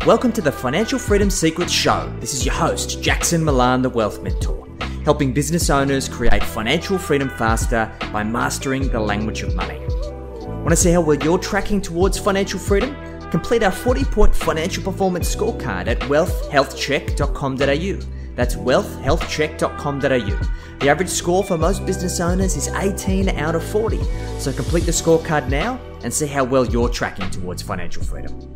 Welcome to the Financial Freedom Secrets Show. This is your host, Jackson Milan, the Wealth Mentor, helping business owners create financial freedom faster by mastering the language of money. Want to see how well you're tracking towards financial freedom? Complete our 40-point financial performance scorecard at wealthhealthcheck.com.au. That's wealthhealthcheck.com.au. The average score for most business owners is 18 out of 40. So complete the scorecard now and see how well you're tracking towards financial freedom.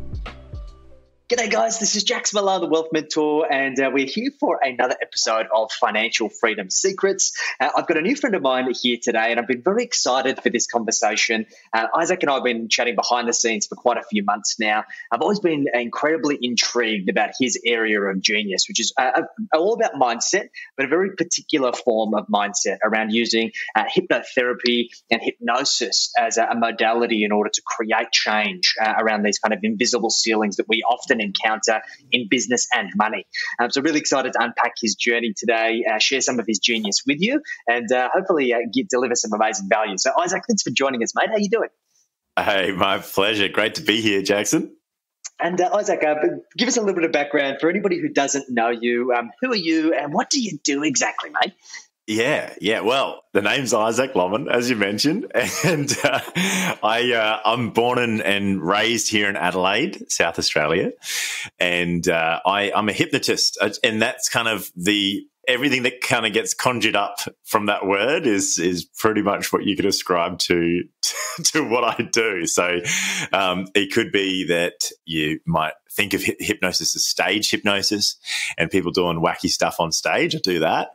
G'day guys, this is Jax Milan, the Wealth Mentor, and we're here for another episode of Financial Freedom Secrets. I've got a new friend of mine here today, and I've been very excited for this conversation. Isaac and I have been chatting behind the scenes for quite a few months now. I've always been incredibly intrigued about his area of genius, which is all about mindset, but a very particular form of mindset around using hypnotherapy and hypnosis as a modality in order to create change around these kind of invisible ceilings that we often encounter in business and money. So really excited to unpack his journey today, share some of his genius with you, and hopefully deliver some amazing value. So Isaac, thanks for joining us, mate. How you doing? Hey, my pleasure. Great to be here, Jackson. And Isaac, give us a little bit of background for anybody who doesn't know you. Who are you and what do you do exactly, mate? Yeah. Well, the name's Isaac Lomman, as you mentioned, and I'm born and raised here in Adelaide, South Australia, and I'm a hypnotist, and that's kind of everything that kind of gets conjured up from that word is pretty much what you could ascribe to what I do. So it could be that you might think of hypnosis as stage hypnosis and people doing wacky stuff on stage. I do that.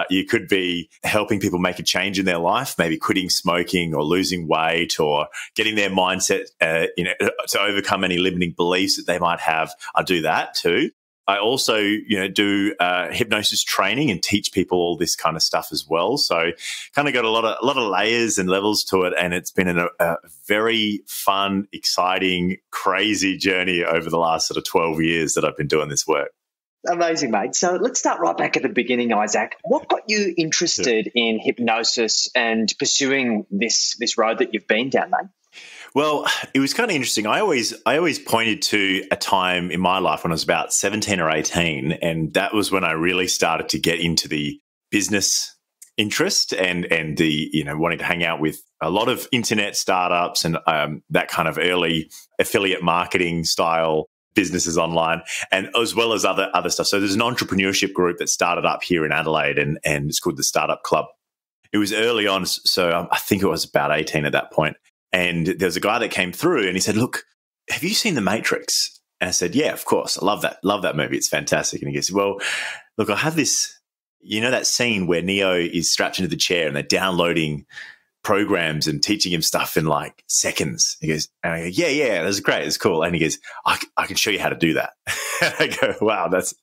You could be helping people make a change in their life, maybe quitting smoking or losing weight or getting their mindset, to overcome any limiting beliefs that they might have. I do that too. I also, do hypnosis training and teach people all this kind of stuff as well. So, kind of got a lot of layers and levels to it, and it's been a very fun, exciting, crazy journey over the last sort of 12 years that I've been doing this work. Amazing, mate. So let's start right back at the beginning, Isaac. What got you interested in hypnosis and pursuing this road that you've been down, mate? Well, it was kind of interesting. I always pointed to a time in my life when I was about 17 or 18, and that was when I really started to get into the business interest and the wanting to hang out with a lot of internet startups and that kind of early affiliate marketing style businesses online, and as well as other stuff. So there's an entrepreneurship group that started up here in Adelaide, and it's called the Startup Club. It was early on, so I think it was about 18 at that point. And there was a guy that came through and he said, "Look, have you seen The Matrix?" And I said, "Yeah, of course. I love that movie. It's fantastic." And he goes, "Well, look, I have this, that scene where Neo is strapped into the chair and they're downloading programs and teaching him stuff in like seconds." He goes, and I go, yeah, that's great. It's cool. And he goes, I can show you how to do that. And I go, wow, that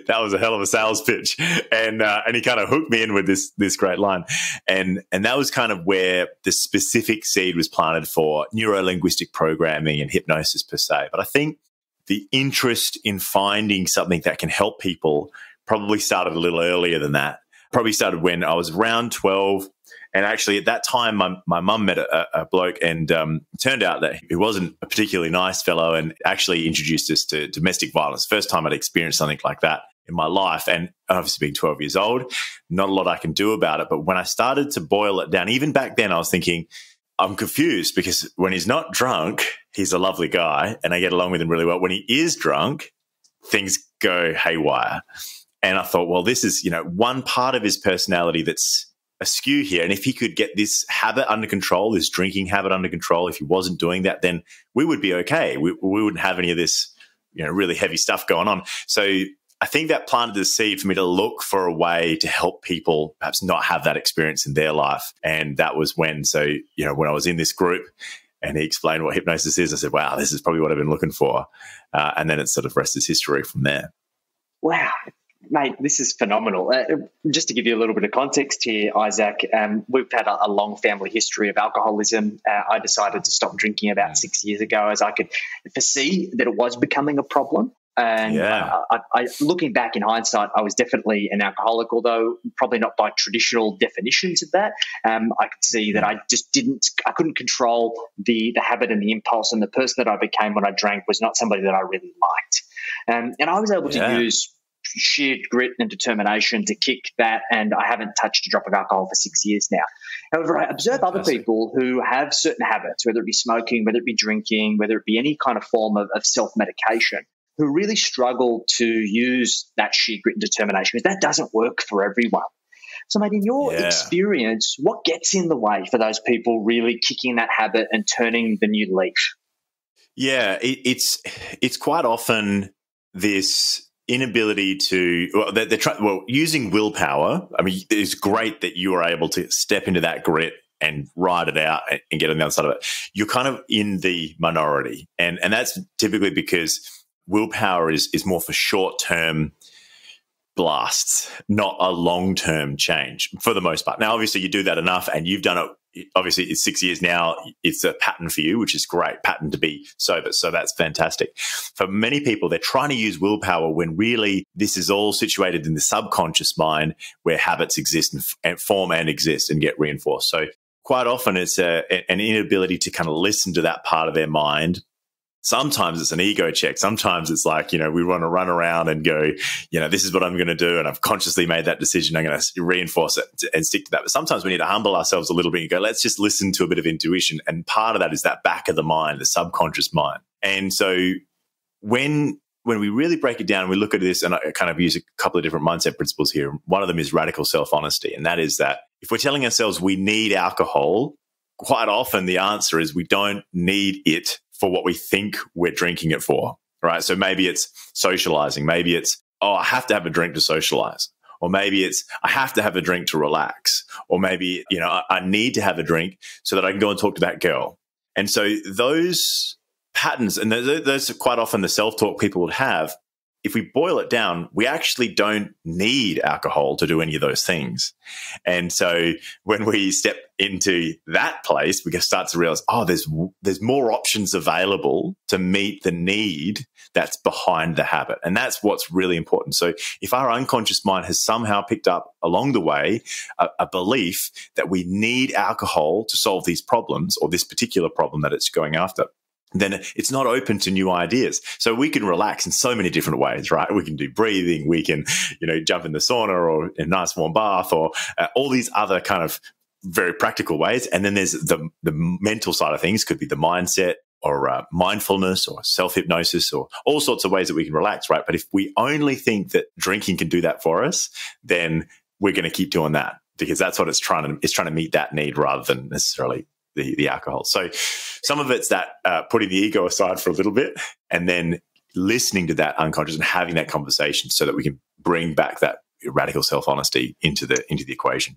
was a hell of a sales pitch. And he kind of hooked me in with this great line. And that was kind of where the specific seed was planted for neuro-linguistic programming and hypnosis per se. But I think the interest in finding something that can help people probably started a little earlier than that. Probably started when I was around 12. And actually, at that time, my mum met a bloke, and it turned out that he wasn't a particularly nice fellow, and actually introduced us to domestic violence. First time I'd experienced something like that in my life, and obviously being 12 years old, not a lot I can do about it. But when I started to boil it down, even back then, I was thinking, I'm confused because when he's not drunk, he's a lovely guy, and I get along with him really well. When he is drunk, things go haywire. And I thought, well, this is, one part of his personality that's askew here. And if he could get this habit under control, this drinking habit under control, if he wasn't doing that, then we would be okay. We wouldn't have any of this, really heavy stuff going on. So I think that planted the seed for me to look for a way to help people perhaps not have that experience in their life. And that was when I was in this group and he explained what hypnosis is, I said, wow, this is probably what I've been looking for. And then it's sort of rest is history from there. Wow. Mate, this is phenomenal. Just to give you a little bit of context here, Isaac, we've had a long family history of alcoholism. I decided to stop drinking about 6 years ago as I could foresee that it was becoming a problem. And I, looking back in hindsight, I was definitely an alcoholic, although probably not by traditional definitions of that. I could see that I couldn't control the habit and the impulse, and the person that I became when I drank was not somebody that I really liked. And I was able to use sheer grit and determination to kick that, and I haven't touched a drop of alcohol for 6 years now. However, I observe other people who have certain habits, whether it be smoking, whether it be drinking, whether it be any kind of form of self-medication, who really struggle to use that sheer grit and determination, because that doesn't work for everyone. So, mate, in your experience, what gets in the way for those people really kicking that habit and turning the new leaf? Yeah, it's quite often this inability to, using willpower. I mean, it's great that you are able to step into that grit and ride it out and get on the other side of it. You're kind of in the minority. And that's typically because willpower is more for short-term blasts, not a long-term change for the most part. Now, obviously, you do that enough and you've done it. Obviously, it's 6 years now. It's a pattern for you, which is great, pattern to be sober. So that's fantastic. For many people, they're trying to use willpower when really this is all situated in the subconscious mind where habits exist and form and exist and get reinforced. So quite often it's an inability to kind of listen to that part of their mind. Sometimes it's an ego check. Sometimes it's like, we want to run around and go, this is what I'm going to do. And I've consciously made that decision. I'm going to reinforce it and stick to that. But sometimes we need to humble ourselves a little bit and go, let's just listen to a bit of intuition. And part of that is that back of the mind, the subconscious mind. And so when we really break it down and we look at this, and I kind of use a couple of different mindset principles here. One of them is radical self-honesty. And that is that if we're telling ourselves we need alcohol, quite often the answer is we don't need it for what we think we're drinking it for, right? So maybe it's socializing. Maybe it's, I have to have a drink to socialize. Or maybe it's, I have to have a drink to relax. Or maybe, I need to have a drink so that I can go and talk to that girl. And so those patterns, and those are quite often the self-talk people would have. If we boil it down, we actually don't need alcohol to do any of those things. And so when we step into that place, we can start to realize, there's more options available to meet the need that's behind the habit. And that's what's really important. So if our unconscious mind has somehow picked up along the way a belief that we need alcohol to solve these problems or this particular problem that it's going after, then it's not open to new ideas. So we can relax in so many different ways, right? We can do breathing, we can, jump in the sauna or a nice warm bath or all these other kind of very practical ways. And then there's the mental side of things, could be the mindset or mindfulness or self-hypnosis or all sorts of ways that we can relax, right? But if we only think that drinking can do that for us, then we're going to keep doing that because that's what it's trying to meet that need rather than necessarily the alcohol. So some of it's that putting the ego aside for a little bit and then listening to that unconscious and having that conversation so that we can bring back that radical self-honesty into the equation.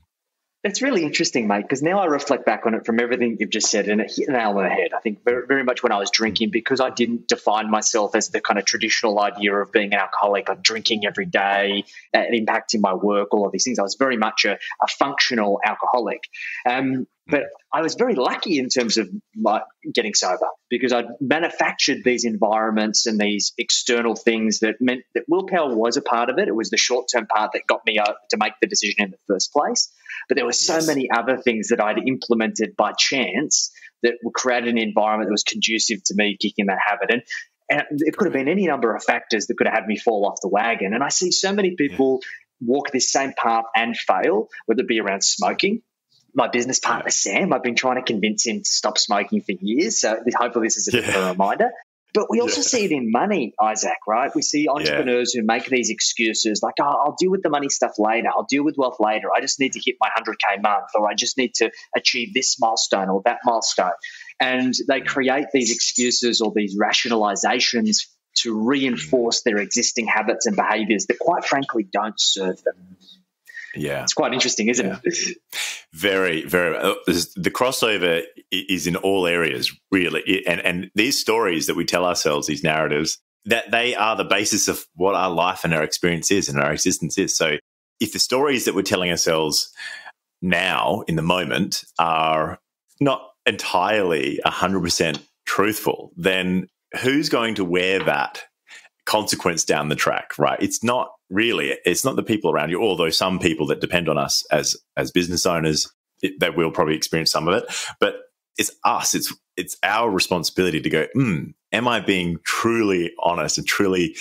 It's really interesting, mate, because now I reflect back on it from everything you've just said, and it hit the nail on the head. I think very, very much when I was drinking, because I didn't define myself as the kind of traditional idea of being an alcoholic, like drinking every day, impacting my work, all of these things. I was very much a functional alcoholic. But I was very lucky in terms of my getting sober because I'd manufactured these environments and these external things that meant that willpower was a part of it. It was the short-term part that got me to make the decision in the first place. But there were so many other things that I'd implemented by chance that would create an environment that was conducive to me kicking that habit. And it could have been any number of factors that could have had me fall off the wagon. And I see so many people walk this same path and fail, whether it be around smoking. My business partner, Sam, I've been trying to convince him to stop smoking for years. So hopefully this is a bit of a reminder. But we also see it in money, Isaac, right? We see entrepreneurs who make these excuses like, I'll deal with the money stuff later. I'll deal with wealth later. I just need to hit my 100K month, or I just need to achieve this milestone or that milestone. And they create these excuses or these rationalizations to reinforce their existing habits and behaviors that quite frankly don't serve them. Yeah. It's quite interesting, isn't it? Very, very. The crossover is in all areas, really. And these stories that we tell ourselves, these narratives, that they are the basis of what our life and our experience is and our existence is. So if the stories that we're telling ourselves now in the moment are not entirely 100% truthful, then who's going to wear that consequence down the track, right? It's not the people around you, although some people that depend on us as business owners, they will probably experience some of it, but it's us. It's our responsibility to go, am I being truly honest and truly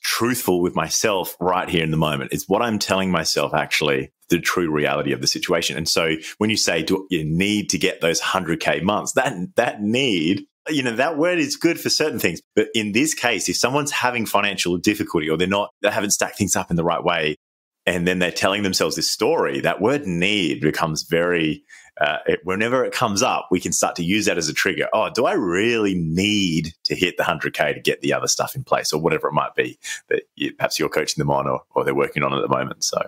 truthful with myself right here in the moment. It's what I'm telling myself, actually, the true reality of the situation. And so when you say, do you need to get those 100K months, that need, that word is good for certain things. But in this case, if someone's having financial difficulty or they haven't stacked things up in the right way, and then they're telling themselves this story, that word need becomes very, whenever it comes up, we can start to use that as a trigger. Oh, do I really need to hit the 100K to get the other stuff in place, or whatever it might be that perhaps you're coaching them on or they're working on at the moment? So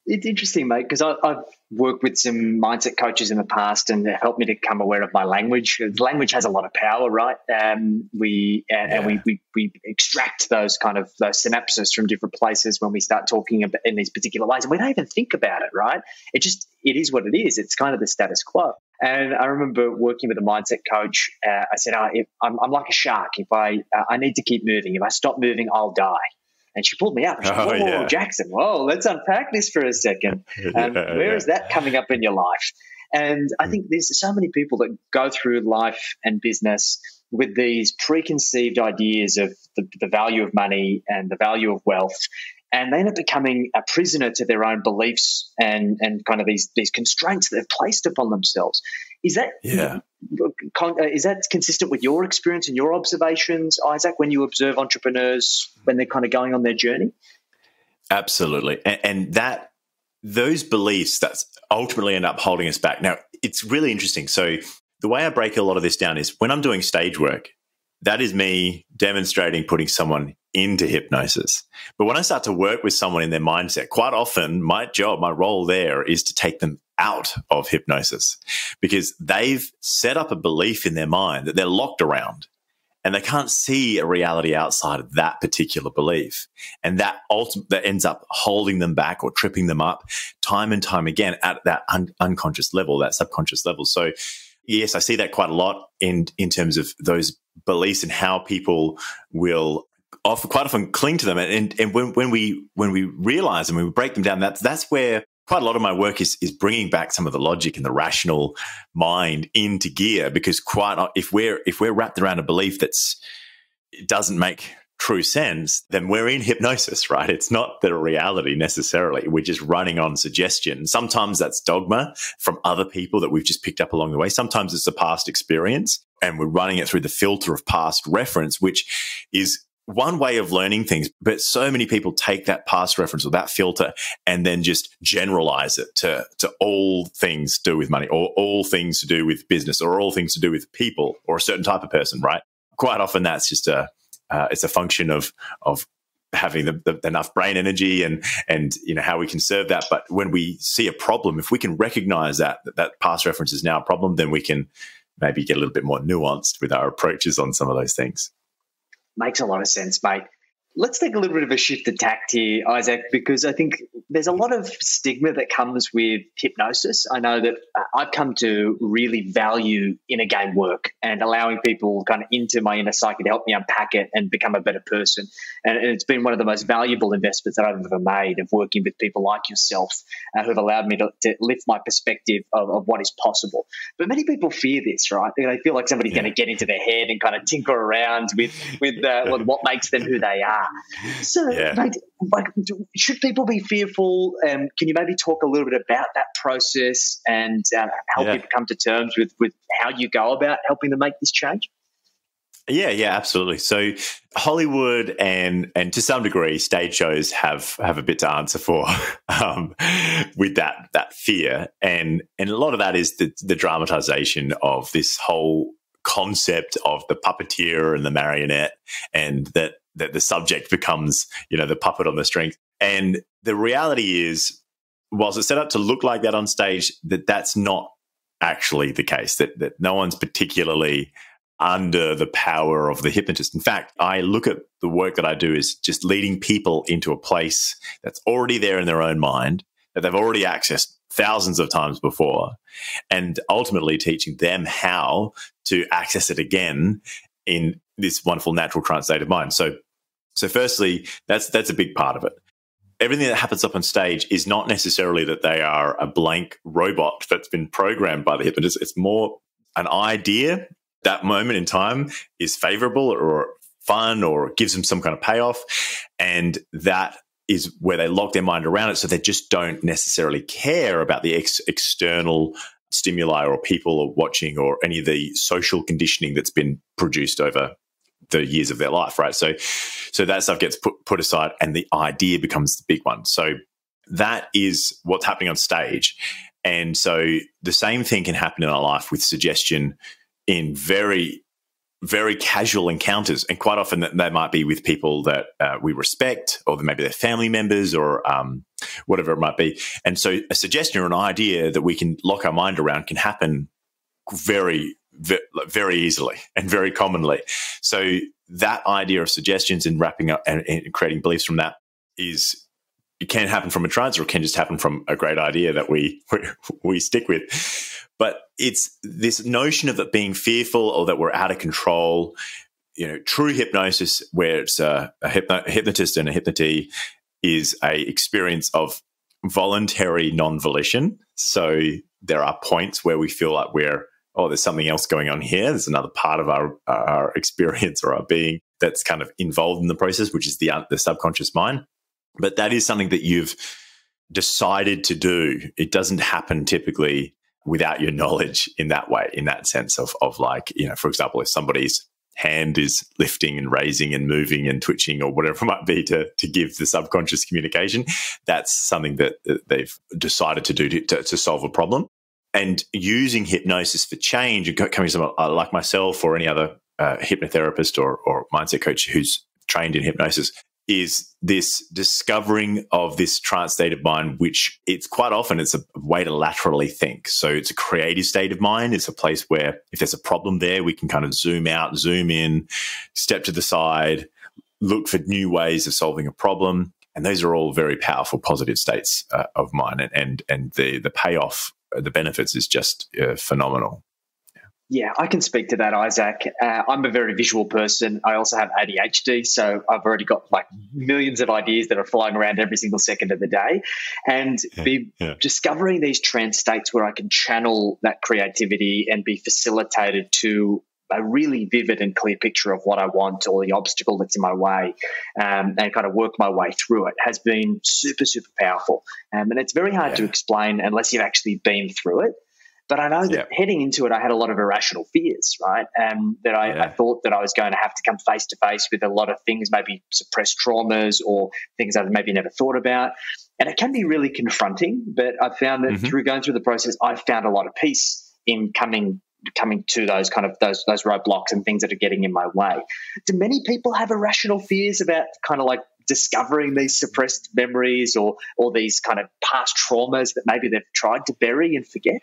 it's interesting, mate, because I've worked with some mindset coaches in the past, and they've helped me to become aware of my language. Language has a lot of power, right? We extract those synapses from different places when we start talking about in these particular ways, and we don't even think about it, right? It is what it is. It's kind of the status quo. And I remember working with a mindset coach. I said, I'm like a shark. If I need to keep moving. If I stop moving, I'll die. And she pulled me up. She said, whoa, Jackson, let's unpack this for a second. Where is that coming up in your life? And I think there's so many people that go through life and business with these preconceived ideas of the value of money and the value of wealth. And they end up becoming a prisoner to their own beliefs and kind of these constraints that they've placed upon themselves. Is that consistent with your experience and your observations, Isaac, when you observe entrepreneurs when they're kind of going on their journey? Absolutely. And those beliefs that ultimately end up holding us back. Now, it's really interesting. So the way I break a lot of this down is when I'm doing stage work, that is me demonstrating putting someone into hypnosis. But when I start to work with someone in their mindset, quite often my role there is to take them out of hypnosis, because they've set up a belief in their mind that they're locked around and they can't see a reality outside of that particular belief. And that ends up holding them back or tripping them up time and time again at that unconscious level, that subconscious level. So yes, I see that quite a lot in terms of those beliefs and how people will quite often cling to them. And when we realize them, when we break them down, that's where quite a lot of my work is bringing back some of the logic and the rational mind into gear. Because if we're wrapped around a belief it doesn't make true sense, then we're in hypnosis, right? It's not the reality necessarily. We're just running on suggestion. Sometimes that's dogma from other people that we've just picked up along the way. Sometimes it's a past experience and we're running it through the filter of past reference, which is one way of learning things. But so many people take that past reference or that filter and then just generalize it to all things to do with money, or all things to do with business, or all things to do with people or a certain type of person, right? Quite often that's just it's a function of having enough brain energy and how we can serve that. But when we see a problem, if we can recognize that past reference is now a problem, then we can maybe get a little bit more nuanced with our approaches on some of those things. Makes a lot of sense, mate. Let's take a little bit of a shift of tact here, Isaac, because I think there's a lot of stigma that comes with hypnosis. I know that I've come to really value inner game work and allowing people kind of into my inner psyche to help me unpack it and become a better person. And it's been one of the most valuable investments that I've ever made, of working with people like yourself who have allowed me to lift my perspective of what is possible. But many people fear this, right? They feel like somebody's going to get into their head and kind of tinker around with what makes them who they are. So, mate, should people be fearful? Can you maybe talk a little bit about that process and help people come to terms with how you go about helping them make this change? Yeah, absolutely. So Hollywood and to some degree stage shows have a bit to answer for with that fear. And a lot of that is the dramatization of this whole concept of the puppeteer and the marionette, and that the subject becomes, the puppet on the string. And the reality is, whilst it's set up to look like that on stage, that's not actually the case, that no one's particularly under the power of the hypnotist. In fact, I look at the work that I do as just leading people into a place that's already there in their own mind, that they've already accessed thousands of times before, and ultimately teaching them how to access it again in this wonderful natural trance state of mind. So firstly, that's a big part of it. Everything that happens up on stage is not necessarily that they are a blank robot that's been programmed by the hypnotist. It's more an idea. That moment in time is favorable or fun or gives them some kind of payoff. And that is where they lock their mind around it. So they just don't necessarily care about the external stimuli or people or watching or any of the social conditioning that's been produced over the years of their life, right? So that stuff gets put aside and the idea becomes the big one. So that is what's happening on stage. And so the same thing can happen in our life with suggestion in very, very casual encounters. And quite often they might be with people that we respect, or maybe they're family members, or whatever it might be. And so a suggestion or an idea that we can lock our mind around can happen very, very easily and very commonly. So that idea of suggestions and wrapping up and creating beliefs from that it can happen from a trance, or it can just happen from a great idea that we stick with. But it's this notion of it being fearful or that we're out of control. True hypnosis, where it's a hypnotist and a hypnotee, is a experience of voluntary non-volition. So there are points where we feel like there's something else going on here. There's another part of our experience or our being that's kind of involved in the process, which is the subconscious mind. But that is something that you've decided to do. It doesn't happen typically without your knowledge in that way, in that sense of like, for example, if somebody's hand is lifting and raising and moving and twitching or whatever it might be to give the subconscious communication, that's something that they've decided to do to solve a problem. And using hypnosis for change, and coming to someone like myself or any other hypnotherapist or mindset coach who's trained in hypnosis, is this discovering of this trance state of mind, which it's quite often it's a way to laterally think. So it's a creative state of mind. It's a place where if there's a problem there, we can kind of zoom out, zoom in, step to the side, look for new ways of solving a problem. And those are all very powerful, positive states of mind. And the payoff, the benefits is just phenomenal. Yeah, I can speak to that, Isaac. I'm a very visual person. I also have ADHD, so I've already got like millions of ideas that are flying around every single second of the day. And discovering these trance states where I can channel that creativity and be facilitated to a really vivid and clear picture of what I want or the obstacle that's in my way, and kind of work my way through it has been super, super powerful. And it's very hard to explain unless you've actually been through it. But I know that heading into it, I had a lot of irrational fears, right? That I thought that I was going to have to come face to face with a lot of things, maybe suppressed traumas or things I've maybe never thought about. And it can be really confronting, but I found that through going through the process, I've found a lot of peace in coming to those kind of those roadblocks and things that are getting in my way. Do many people have irrational fears about kind of like discovering these suppressed memories or these kind of past traumas that maybe they've tried to bury and forget?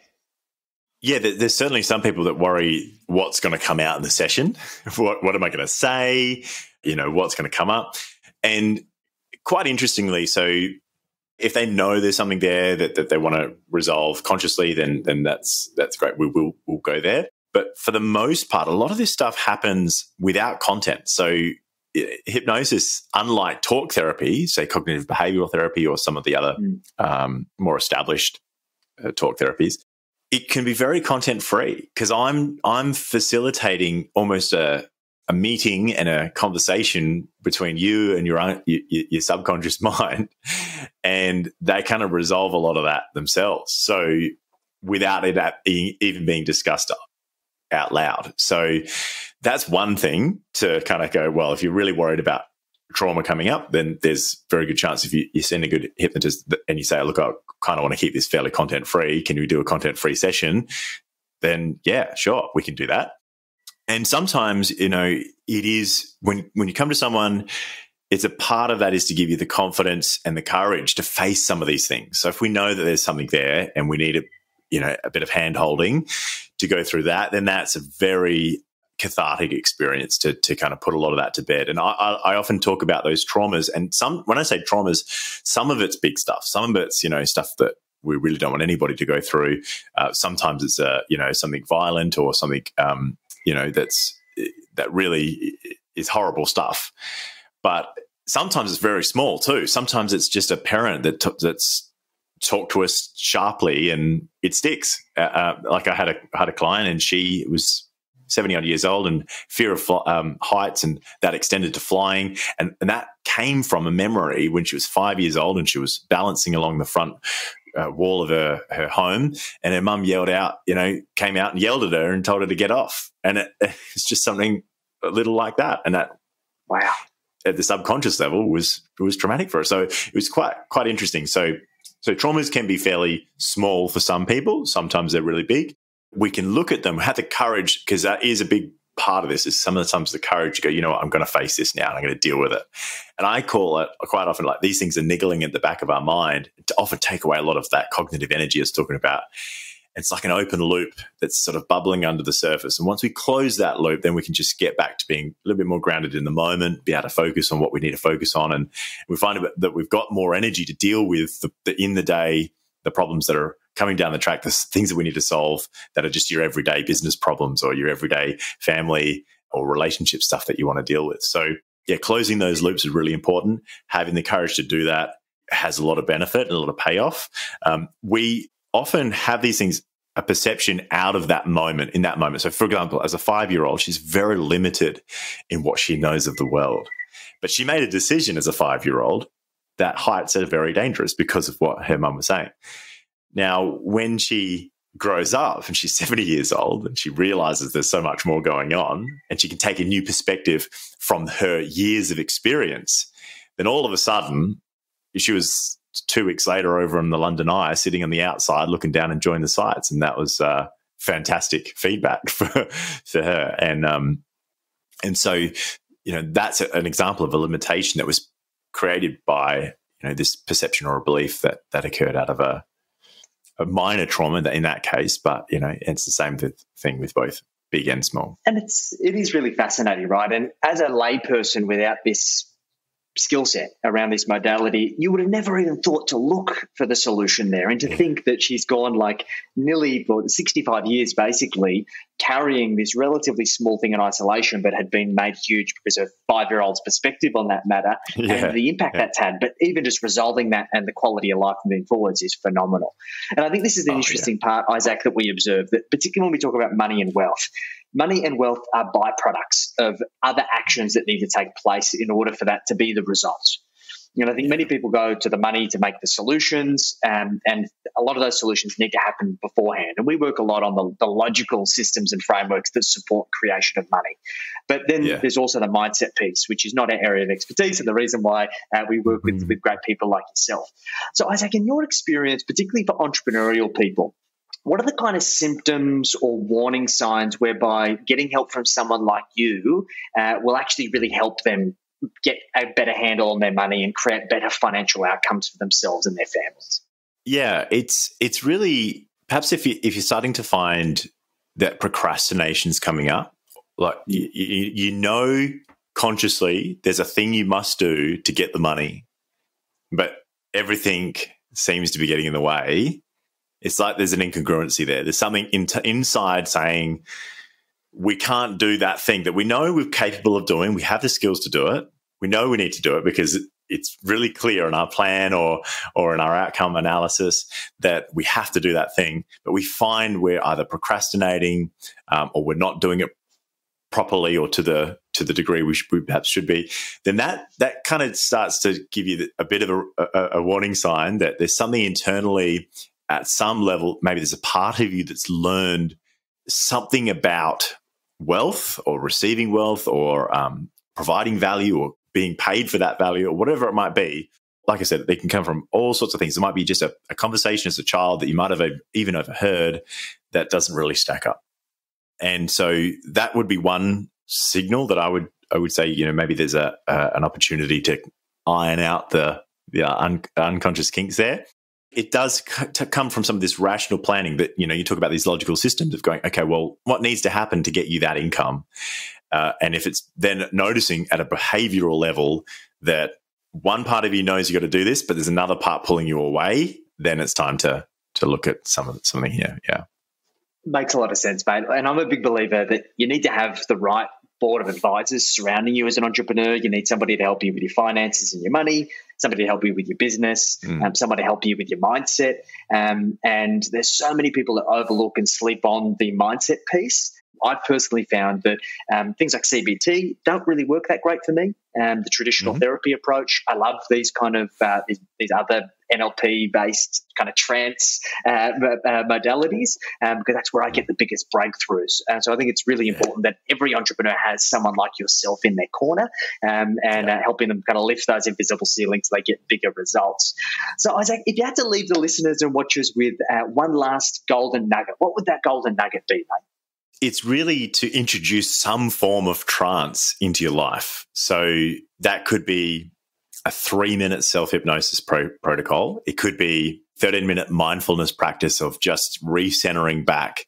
Yeah, there's certainly some people that worry what's going to come out in the session. What am I going to say? What's going to come up? And quite interestingly, so if they know there's something there that they want to resolve consciously, then that's great. We'll go there. But for the most part, a lot of this stuff happens without content. So hypnosis, unlike talk therapy, say cognitive behavioral therapy or some of the other more established talk therapies, it can be very content-free because I'm facilitating almost a meeting and a conversation between you and your subconscious mind, and they kind of resolve a lot of that themselves. So without it even being discussed out loud. So that's one thing to kind of go, well, if you're really worried about trauma coming up, then there's a very good chance if you send a good hypnotist and you say, look, I kind of want to keep this fairly content-free. Can you do a content-free session? Then yeah, sure, we can do that. And sometimes, it is when you come to someone, it's a part of that is to give you the confidence and the courage to face some of these things. So if we know that there's something there and we need a bit of hand-holding to go through that, then that's a very cathartic experience to kind of put a lot of that to bed. And I often talk about those traumas, and when I say traumas, some of it's big stuff. Some of it's, stuff that we really don't want anybody to go through. Sometimes it's, something violent or something, that really is horrible stuff. But sometimes it's very small too. Sometimes it's just a parent that's talked to us sharply and it sticks. Like I had a client and she was 70 odd years old, and fear of heights, and that extended to flying. And that came from a memory when she was 5 years old and she was balancing along the front wall of her home, and her mum came out and yelled at her and told her to get off. And it's just something a little like that. And that, wow, at the subconscious level was traumatic for her. So it was quite interesting. So traumas can be fairly small for some people. Sometimes they're really big. We can look at them, have the courage, because that is a big part of this, is some of the times the courage to go, you know what, I'm going to face this now and I'm going to deal with it. And I call it quite often like these things are niggling at the back of our mind to often take away a lot of that cognitive energy I was talking about. It's like an open loop that's sort of bubbling under the surface. And once we close that loop, then we can just get back to being a little bit more grounded in the moment, be able to focus on what we need to focus on. And we find that we've got more energy to deal with the in the day, the problems that are coming down the track, the things that we need to solve that are just your everyday business problems or your everyday family or relationship stuff that you want to deal with. So yeah, closing those loops is really important. Having the courage to do that has a lot of benefit and a lot of payoff. We often have these things, a perception out of that moment, in that moment. So for example, as a 5-year-old, she's very limited in what she knows of the world. But she made a decision as a 5-year-old that heights are very dangerous because of what her mum was saying. Now, when she grows up and she's 70 years old and she realizes there's so much more going on and she can take a new perspective from her years of experience, then all of a sudden she was 2 weeks later over on the London Eye sitting on the outside looking down enjoying the sights. And that was fantastic feedback for her. And so, that's an example of a limitation that was created by, this perception or a belief that occurred out of a minor trauma in that case, but it's the same thing with both big and small. And it is really fascinating, right? And as a layperson without this skill set around this modality, you would have never even thought to look for the solution there, and to think that she's gone like nearly for 65 years basically carrying this relatively small thing in isolation, but had been made huge because of 5-year-old's perspective on that matter and the impact that's had. But even just resolving that and the quality of life moving forwards is phenomenal. And I think this is an interesting part, Isaac, that we observe, that particularly when we talk about money and wealth. Money and wealth are byproducts of other actions that need to take place in order for that to be the result. I think many people go to the money to make the solutions, and a lot of those solutions need to happen beforehand. And we work a lot on the logical systems and frameworks that support creation of money. But then there's also the mindset piece, which is not our area of expertise, and the reason why we work with great people like yourself. So, Isaac, in your experience, particularly for entrepreneurial people, what are the kind of symptoms or warning signs whereby getting help from someone like you will actually really help them get a better handle on their money and create better financial outcomes for themselves and their families? Yeah, it's really, perhaps if you're starting to find that procrastination's coming up, like consciously there's a thing you must do to get the money, but everything seems to be getting in the way. It's like there's an incongruency there. There's something inside saying we can't do that thing that we know we're capable of doing. We have the skills to do it. We know we need to do it because it's really clear in our plan or in our outcome analysis that we have to do that thing. But we find we're either procrastinating or we're not doing it properly or to the degree we perhaps should be. Then that kind of starts to give you a bit of a warning sign that there's something internally at some level. Maybe there's a part of you that's learned something about wealth or receiving wealth or providing value or being paid for that value or whatever it might be. Like I said, they can come from all sorts of things. It might be just a conversation as a child that you might have even overheard that doesn't really stack up. And so that would be one signal that I would say, maybe there's an opportunity to iron out the unconscious kinks there. It does come from some of this rational planning that, you talk about these logical systems of going, okay, well, what needs to happen to get you that income? And if it's then noticing at a behavioral level that one part of you knows you got to do this, but there's another part pulling you away, then it's time to look at something here. Yeah. Makes a lot of sense, mate. And I'm a big believer that you need to have the right board of advisors surrounding you as an entrepreneur. You need somebody to help you with your finances and your money, somebody to help you with your business, somebody to help you with your mindset. And there's so many people that overlook and sleep on the mindset piece. I personally found that things like CBT don't really work that great for me. The traditional therapy approach, I love these kind of these other NLP-based kind of trance modalities because that's where I get the biggest breakthroughs. So I think it's really important that every entrepreneur has someone like yourself in their corner and helping them kind of lift those invisible ceilings so they get bigger results. So Isaac, if you had to leave the listeners and watchers with one last golden nugget, what would that golden nugget be, mate? It's really to introduce some form of trance into your life. So that could be a 3-minute self-hypnosis protocol. It could be 13-minute mindfulness practice of just recentering back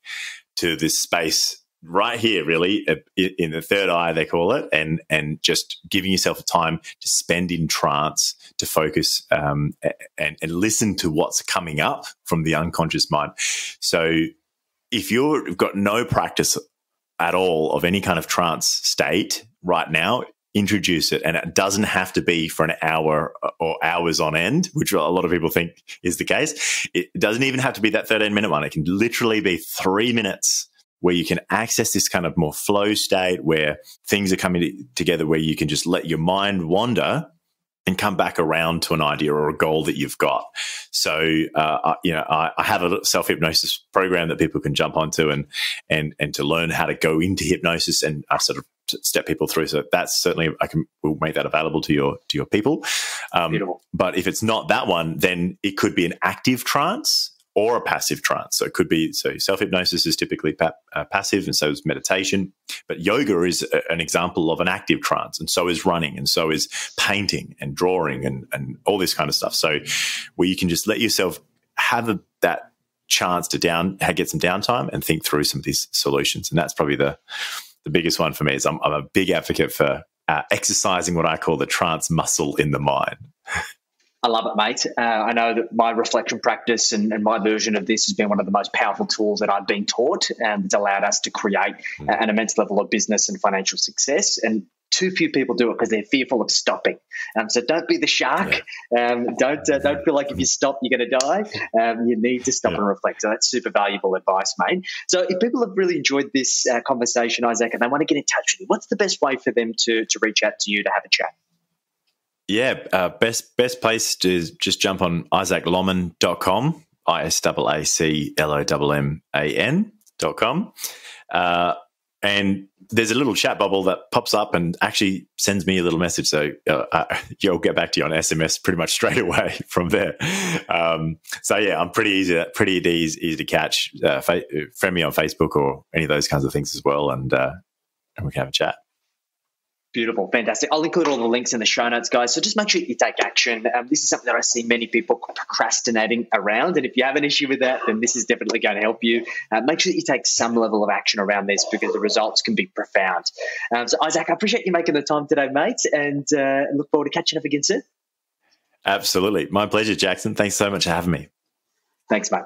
to this space right here, really, in the third eye, they call it, and just giving yourself time to spend in trance, to focus and listen to what's coming up from the unconscious mind. So if you've got no practice at all of any kind of trance state right now, introduce it. And it doesn't have to be for an hour or hours on end, which a lot of people think is the case. It doesn't even have to be that 13-minute one. It can literally be 3 minutes where you can access this kind of more flow state where things are coming together, where you can just let your mind wander and come back around to an idea or a goal that you've got. So, I have a self-hypnosis program that people can jump onto and to learn how to go into hypnosis, and I sort of step people through. So that's certainly, we'll make that available to your people. Beautiful. But if it's not that one, then it could be an active trance or a passive trance. So it could be, so self-hypnosis is typically passive, and so is meditation. But yoga is an example of an active trance, and so is running, and so is painting and drawing and all this kind of stuff. So where you can just let yourself have that chance to get some downtime and think through some of these solutions. And that's probably the biggest one for me. Is I'm a big advocate for exercising what I call the trance muscle in the mind. I love it, mate. I know that my reflection practice and my version of this has been one of the most powerful tools that I've been taught, and it's allowed us to create an immense level of business and financial success. And too few people do it because they're fearful of stopping. So don't be the shark. Don't feel like if you stop, you're going to die. You need to stop and reflect. So that's super valuable advice, mate. So if people have really enjoyed this conversation, Isaac, and they want to get in touch with you, what's the best way for them to reach out to you to have a chat? Yeah, best place to just jump on isaac.lomman.com, ISACLOMMAN.com. And there's a little chat bubble that pops up and actually sends me a little message. So you'll get back to you on SMS pretty much straight away from there. So yeah, I'm pretty easy to catch. Friend me on Facebook or any of those kinds of things as well, and we can have a chat. Beautiful. Fantastic. I'll include all the links in the show notes, guys. So just make sure you take action. This is something that I see many people procrastinating around. And if you have an issue with that, then this is definitely going to help you. Make sure that you take some level of action around this because the results can be profound. So Isaac, I appreciate you making the time today, mate, and look forward to catching up again soon. Absolutely. My pleasure, Jackson. Thanks so much for having me. Thanks, mate.